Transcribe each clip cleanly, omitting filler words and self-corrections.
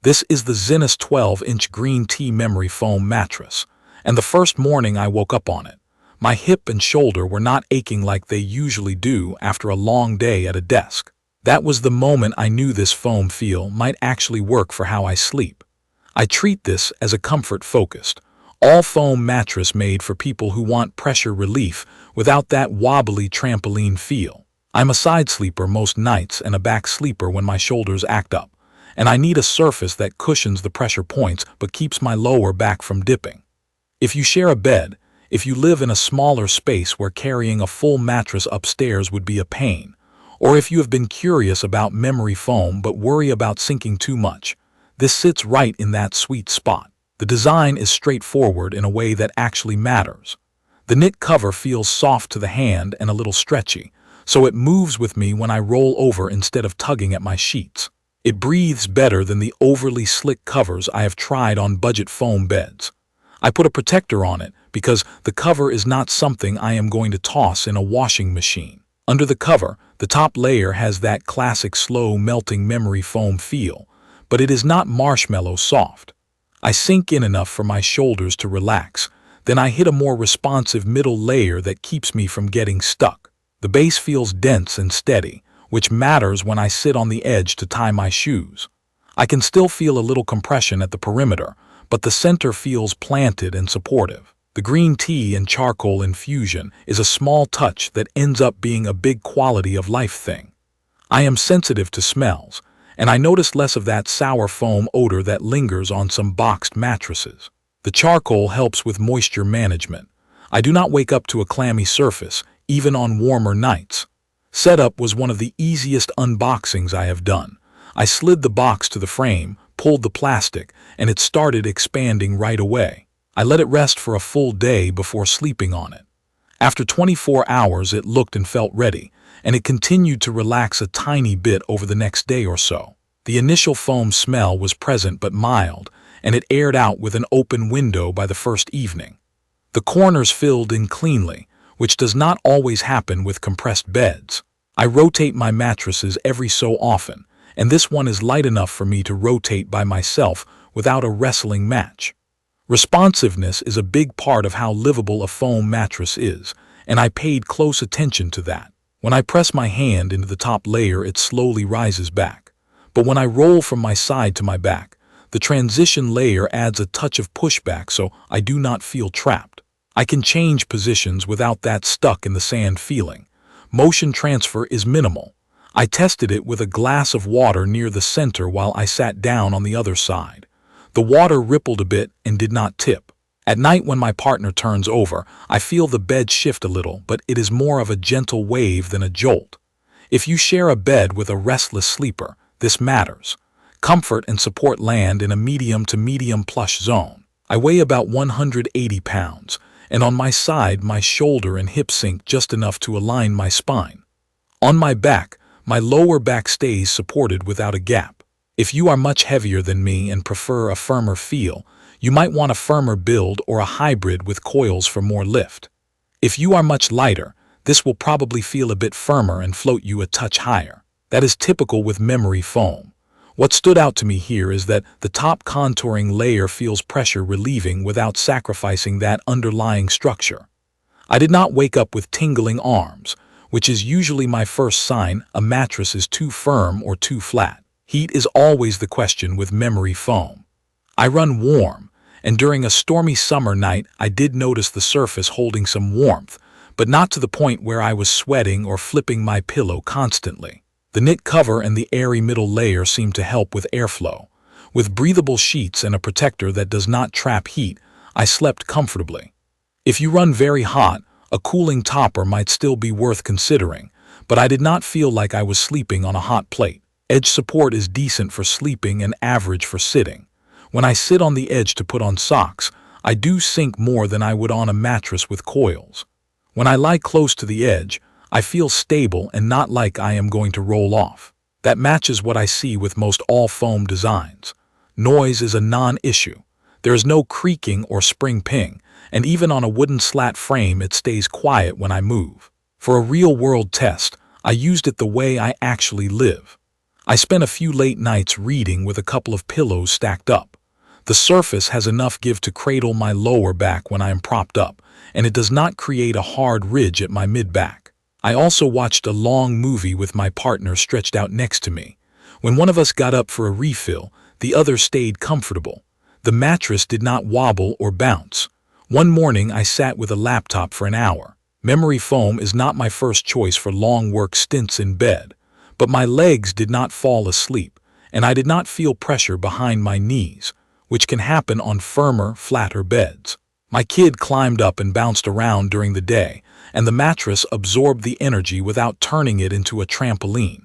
This is the ZINUS 12-inch green tea memory foam mattress, and the first morning I woke up on it, my hip and shoulder were not aching like they usually do after a long day at a desk. That was the moment I knew this foam feel might actually work for how I sleep. I treat this as a comfort-focused, all-foam mattress made for people who want pressure relief without that wobbly trampoline feel. I'm a side sleeper most nights and a back sleeper when my shoulders act up, and I need a surface that cushions the pressure points but keeps my lower back from dipping. If you share a bed, if you live in a smaller space where carrying a full mattress upstairs would be a pain, or if you have been curious about memory foam but worry about sinking too much, this sits right in that sweet spot. The design is straightforward in a way that actually matters. The knit cover feels soft to the hand and a little stretchy, so it moves with me when I roll over instead of tugging at my sheets. It breathes better than the overly slick covers I have tried on budget foam beds. I put a protector on it because the cover is not something I am going to toss in a washing machine. Under the cover, the top layer has that classic slow melting memory foam feel, but it is not marshmallow soft. I sink in enough for my shoulders to relax, then I hit a more responsive middle layer that keeps me from getting stuck. The base feels dense and steady, which matters when I sit on the edge to tie my shoes. I can still feel a little compression at the perimeter, but the center feels planted and supportive. The green tea and charcoal infusion is a small touch that ends up being a big quality of life thing. I am sensitive to smells, and I notice less of that sour foam odor that lingers on some boxed mattresses. The charcoal helps with moisture management. I do not wake up to a clammy surface, even on warmer nights. Setup was one of the easiest unboxings I have done. I slid the box to the frame, pulled the plastic, and it started expanding right away. I let it rest for a full day before sleeping on it. After 24 hours, it looked and felt ready, and it continued to relax a tiny bit over the next day or so. The initial foam smell was present but mild, and it aired out with an open window by the first evening. The corners filled in cleanly, which does not always happen with compressed beds. I rotate my mattresses every so often, and this one is light enough for me to rotate by myself without a wrestling match. Responsiveness is a big part of how livable a foam mattress is, and I paid close attention to that. When I press my hand into the top layer, it slowly rises back. But when I roll from my side to my back, the transition layer adds a touch of pushback so I do not feel trapped. I can change positions without that stuck in the sand feeling. Motion transfer is minimal. I tested it with a glass of water near the center while I sat down on the other side. The water rippled a bit and did not tip. At night when my partner turns over, I feel the bed shift a little, but it is more of a gentle wave than a jolt. If you share a bed with a restless sleeper, this matters. Comfort and support land in a medium to medium plush zone. I weigh about 180 pounds, and on my side my shoulder and hip sink just enough to align my spine. On my back, my lower back stays supported without a gap. If you are much heavier than me and prefer a firmer feel, you might want a firmer build or a hybrid with coils for more lift. If you are much lighter, this will probably feel a bit firmer and float you a touch higher. That is typical with memory foam. What stood out to me here is that the top contouring layer feels pressure relieving without sacrificing that underlying structure. I did not wake up with tingling arms, which is usually my first sign a mattress is too firm or too flat. Heat is always the question with memory foam. I run warm, and during a stormy summer night I did notice the surface holding some warmth, but not to the point where I was sweating or flipping my pillow constantly. The knit cover and the airy middle layer seem to help with airflow. With breathable sheets and a protector that does not trap heat, I slept comfortably. If you run very hot, a cooling topper might still be worth considering, but I did not feel like I was sleeping on a hot plate. Edge support is decent for sleeping and average for sitting. When I sit on the edge to put on socks, I do sink more than I would on a mattress with coils. When I lie close to the edge, I feel stable and not like I am going to roll off. That matches what I see with most all-foam designs. Noise is a non-issue. There is no creaking or spring ping, and even on a wooden slat frame it stays quiet when I move. For a real-world test, I used it the way I actually live. I spent a few late nights reading with a couple of pillows stacked up. The surface has enough give to cradle my lower back when I am propped up, and it does not create a hard ridge at my mid-back. I also watched a long movie with my partner stretched out next to me. When one of us got up for a refill, the other stayed comfortable. The mattress did not wobble or bounce. One morning I sat with a laptop for an hour. Memory foam is not my first choice for long work stints in bed, but my legs did not fall asleep, and I did not feel pressure behind my knees, which can happen on firmer, flatter beds. My kid climbed up and bounced around during the day, and the mattress absorbed the energy without turning it into a trampoline.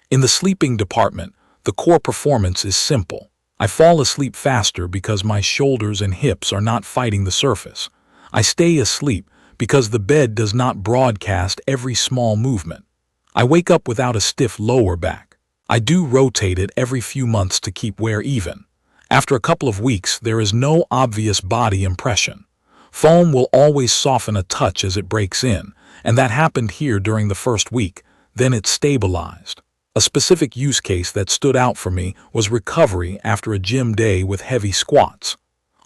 In the sleeping department, the core performance is simple. I fall asleep faster because my shoulders and hips are not fighting the surface. I stay asleep because the bed does not broadcast every small movement. I wake up without a stiff lower back. I do rotate it every few months to keep wear even. After a couple of weeks, there is no obvious body impression. Foam will always soften a touch as it breaks in, and that happened here during the first week. Then it stabilized. A specific use case that stood out for me was recovery after a gym day with heavy squats.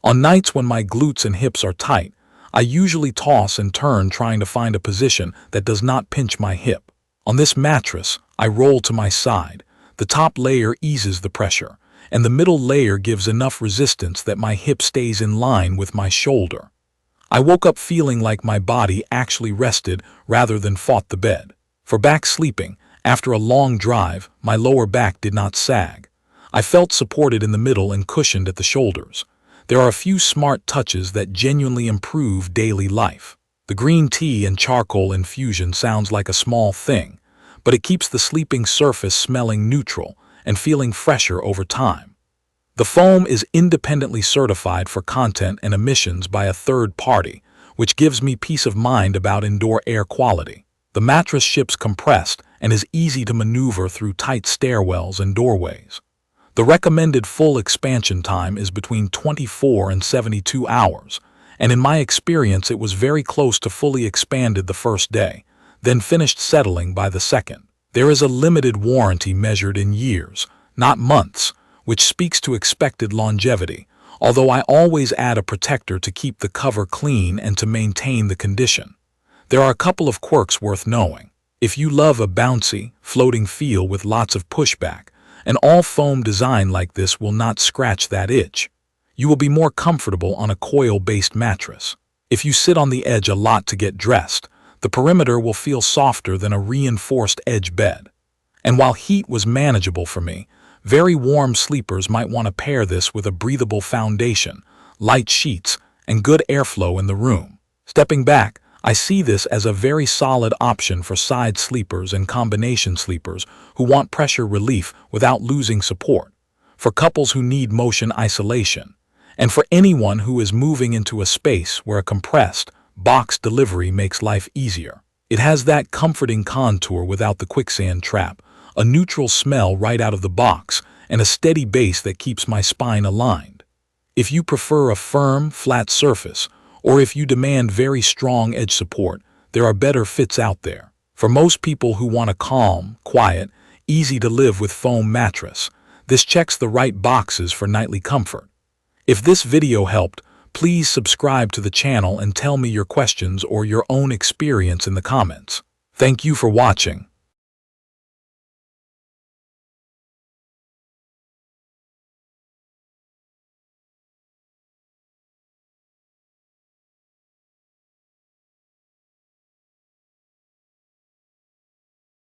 On nights when my glutes and hips are tight, I usually toss and turn trying to find a position that does not pinch my hip. On this mattress, I roll to my side. The top layer eases the pressure, and the middle layer gives enough resistance that my hip stays in line with my shoulder. I woke up feeling like my body actually rested rather than fought the bed. For back sleeping, after a long drive, my lower back did not sag. I felt supported in the middle and cushioned at the shoulders. There are a few smart touches that genuinely improve daily life. The green tea and charcoal infusion sounds like a small thing, but it keeps the sleeping surface smelling neutral and feeling fresher over time. The foam is independently certified for content and emissions by a third party, which gives me peace of mind about indoor air quality. The mattress ships compressed and is easy to maneuver through tight stairwells and doorways. The recommended full expansion time is between 24 and 72 hours, and in my experience it was very close to fully expanded the first day, then finished settling by the second. There is a limited warranty measured in years, not months, which speaks to expected longevity, although I always add a protector to keep the cover clean and to maintain the condition. There are a couple of quirks worth knowing. If you love a bouncy, floating feel with lots of pushback, an all-foam design like this will not scratch that itch. You will be more comfortable on a coil-based mattress. If you sit on the edge a lot to get dressed, the perimeter will feel softer than a reinforced edge bed. And while heat was manageable for me, very warm sleepers might want to pair this with a breathable foundation, light sheets, and good airflow in the room. Stepping back, I see this as a very solid option for side sleepers and combination sleepers who want pressure relief without losing support, for couples who need motion isolation, and for anyone who is moving into a space where a compressed, box delivery makes life easier. It has that comforting contour without the quicksand trap, a neutral smell right out of the box, and a steady base that keeps my spine aligned. If you prefer a firm, flat surface, or if you demand very strong edge support, there are better fits out there. For most people who want a calm, quiet, easy to live with foam mattress, this checks the right boxes for nightly comfort. If this video helped, please subscribe to the channel and tell me your questions or your own experience in the comments. Thank you for watching.